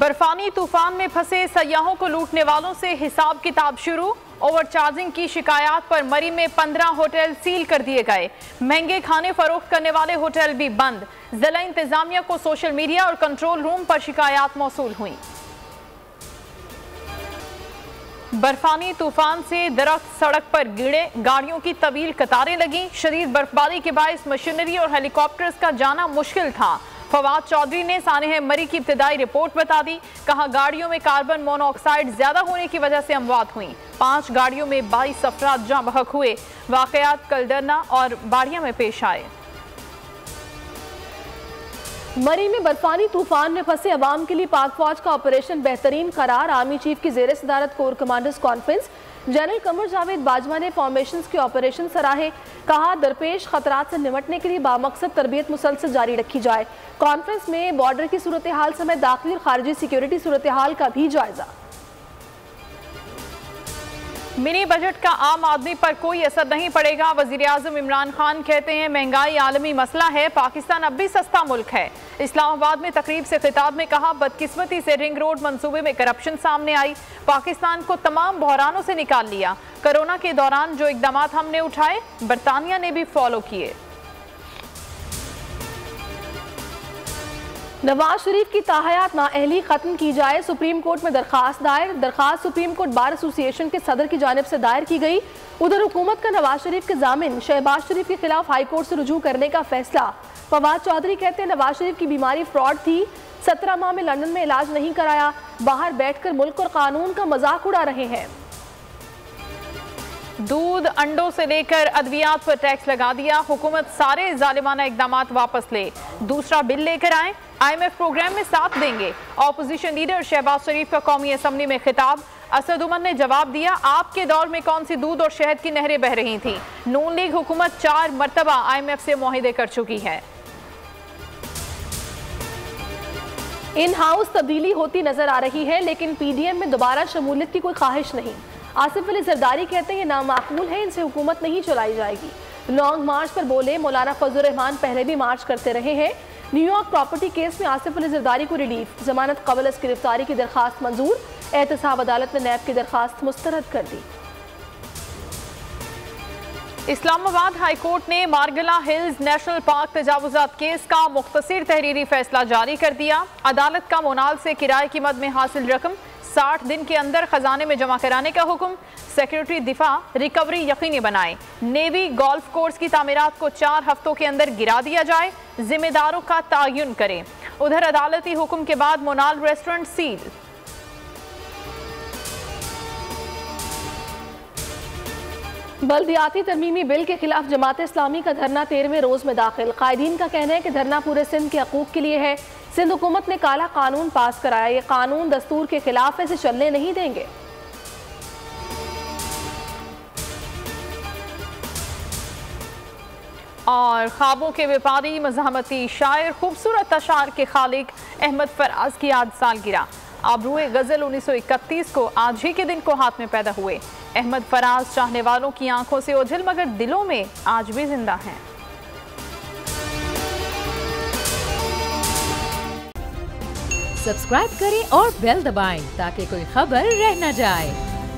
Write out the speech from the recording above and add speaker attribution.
Speaker 1: बर्फानी तूफान में फंसे सयाहों को लूटने वालों से हिसाब किताब शुरू। ओवरचार्जिंग की शिकायत पर मरी में 15 होटल सील कर दिए गए। महंगे खाने फरोख्त करने वाले होटल भी बंद। जिला इंतजामिया को सोशल मीडिया और कंट्रोल रूम पर शिकायत मौसूल हुई। बर्फानी तूफान से दरख्त सड़क पर गिरे, गाड़ियों की तवील कतारें लगी। शदीद बर्फबारी के बायस मशीनरी और हेलीकॉप्टर्स का जाना मुश्किल था। फवाद चौधरी ने सानेह मरी की इब्तिदाई रिपोर्ट बता दी। कहा, गाड़ियों में कार्बन मोनोऑक्साइड ज्यादा होने की वजह से अमवात हुई। 5 गाड़ियों में 22 अफराद जाँ बहक हुए। वाकयात कलडरना और बाड़िया में पेश आए।
Speaker 2: मरी में बर्फानी तूफान में फंसे अवाम के लिए पाक फौज का ऑपरेशन बेहतरीन करार। आर्मी चीफ की जेर सदारत core commanders conference. General Qamar Javed Bajwa ने फॉर्मेशंस के ऑपरेशन सराहे। कहा, दरपेश खतरात से निपटने के लिए बामकसद तरबियत मुसलसल जारी रखी जाए। कॉन्फ्रेंस में बॉर्डर की सूरत हाल समेत दाखिली और खारजी सिक्योरिटी सूरत हाल का भी जायजा।
Speaker 1: मिनी बजट का आम आदमी पर कोई असर नहीं पड़ेगा। वजीर आजम इमरान खान कहते हैं, महंगाई आलमी मसला है, पाकिस्तान अब भी सस्ता मुल्क है। इस्लामाबाद में तकरीब से खिताब में कहा, बदकिस्मती से रिंग रोड मंसूबे में करप्शन सामने आई। पाकिस्तान को तमाम बहरानों से निकाल लिया। कोरोना के दौरान जो इकदाम हमने उठाए, बरतानिया ने भी फॉलो किए।
Speaker 2: नवाज शरीफ की ताहयात नाअहली खत्म की जाए। सुप्रीम कोर्ट में दरखास्त दायर। दरखास्त सुप्रीम कोर्ट बार एसोसिएशन के सदर की जानिब से दायर की गई। उधर हुकूमत का नवाज शरीफ के जामिन शहबाज शरीफ के खिलाफ हाई कोर्ट से रुजू करने का फैसला। फवाद चौधरी कहते हैं, नवाज शरीफ की बीमारी फ्रॉड थी। 17 माह में लंदन में इलाज नहीं कराया। बाहर बैठकर मुल्क और कानून का मजाक उड़ा रहे हैं।
Speaker 1: दूध, अंडों से लेकर अद्वियात पर टैक्स लगा दिया। हुकूमत सारे जालिमाना इकदाम वापस ले, दूसरा बिल लेकर आए। IMF प्रोग्राम में साथ देंगे। ऑपोजिशन लीडर शहबाज शरीफ का कौमी असम्बली में खिताब। असद उमर ने जवाब दिया, आपके दौर में कौन सी दूध और शहद की नहरें बह रही थी। नून लीग हुकूमत 4 मरतबा IMF से मुआहिदे कर चुकी है।
Speaker 2: इन हाउस तब्दीली होती नजर आ रही है, लेकिन PDM में दोबारा शमूलियत की कोई ख्वाहिश नहीं। आसिफ अली जरदारी कहते हैं, ये नामाकूल है, इनसे हुकूमत नहीं चलाई जाएगी। लॉन्ग मार्च पर बोले, मौलाना फजल रहमान पहले भी मार्च करते रहे हैं। न्यूयॉर्क प्रॉपर्टी केस में आसिफ अली जरदारी को रिलीफ। जमानत कबल अज गिरफ्तारी की दरखास्त मंजूर। एहतसाब अदालत ने नैब की दरखास्त मुस्तरद कर दी।
Speaker 1: इस्लामाबाद हाई कोर्ट ने मारगला हिल्स नेशनल पार्क तजावुजात केस का मुख्तसर तहरीरी फैसला जारी कर दिया। अदालत का मोनाल से किराए की मद में हासिल रकम 60 दिन के अंदर खजाने में जमा कराने का हुक्म। सेक्रेटरी दिफा रिकवरी यकीनी बनाए। नेवी गोल्फ कोर्स की तामीरात को 4 हफ्तों के अंदर गिरा दिया जाए। जिम्मेदारों का तयन करें। उधर अदालती हुक्म के बाद मोनाल रेस्टोरेंट सील।
Speaker 2: बल्दियाती तरमीमी बिल के खिलाफ जमात इस्लामी का धरना 13वें रोज में दाखिल। कायदीन का कहना है कि धरना पूरे सिंध के हकूक के लिए है। सिंध हुकूमत ने काला कानून पास कराया। ये कानून दस्तूर के खिलाफ है, इसे चलने नहीं देंगे।
Speaker 1: और ख्वाबों के व्यापारी, मज़ाहमती शायर, खूबसूरत अशार के खालिक अहमद फराज की आज सालगिरह। आबरूए गज़ल 1931 को आज ही के दिन को हाथ में पैदा हुए। अहमद फराज चाहने वालों की आंखों से ओझल, मगर दिलों में आज भी जिंदा हैं।
Speaker 3: सब्सक्राइब करें और बेल दबाएं ताकि कोई खबर रह न जाए।